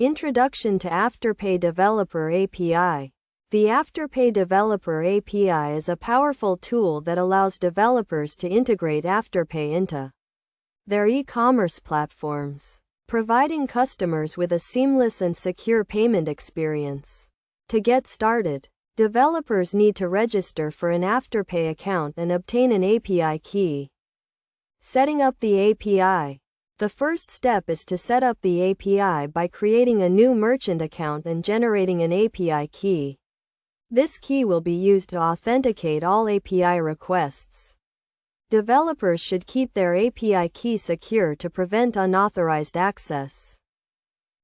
Introduction to Afterpay Developer API. The Afterpay Developer API is a powerful tool that allows developers to integrate Afterpay into their e-commerce platforms, providing customers with a seamless and secure payment experience. To get started, developers need to register for an Afterpay account and obtain an API key. Setting up the API. The first step is to set up the API by creating a new merchant account and generating an API key. This key will be used to authenticate all API requests. Developers should keep their API key secure to prevent unauthorized access.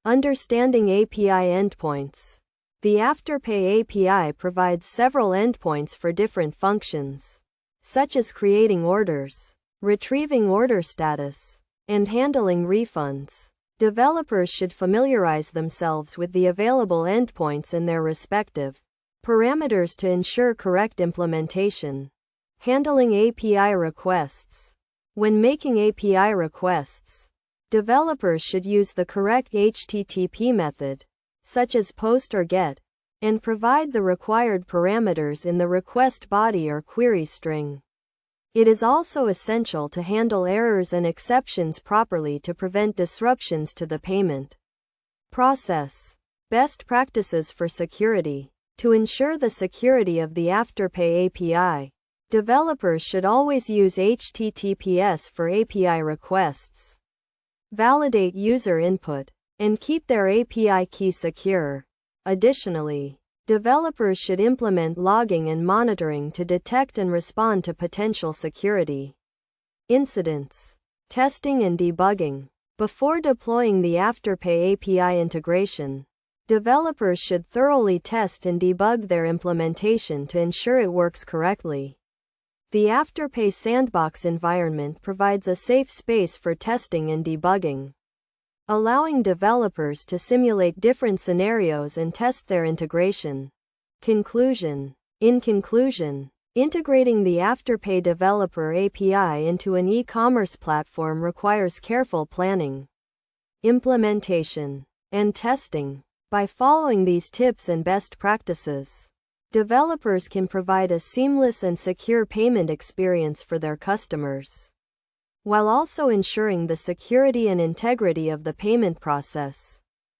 Understanding API endpoints. The Afterpay API provides several endpoints for different functions, such as creating orders, retrieving order status, and handling refunds. Developers should familiarize themselves with the available endpoints and their respective parameters to ensure correct implementation. Handling API requests. When making API requests, developers should use the correct HTTP method, such as POST or GET, and provide the required parameters in the request body or query string. It is also essential to handle errors and exceptions properly to prevent disruptions to the payment process. Best practices for security. To ensure the security of the Afterpay API, developers should always use HTTPS for API requests. Validate user input and keep their API key secure. Additionally, developers should implement logging and monitoring to detect and respond to potential security incidents. Testing and debugging. Before deploying the Afterpay API integration, developers should thoroughly test and debug their implementation to ensure it works correctly. The Afterpay Sandbox environment provides a safe space for testing and debugging, allowing developers to simulate different scenarios and test their integration. Conclusion. In conclusion, integrating the Afterpay Developer API into an e-commerce platform requires careful planning, implementation, and testing. By following these tips and best practices, developers can provide a seamless and secure payment experience for their customers, while also ensuring the security and integrity of the payment process.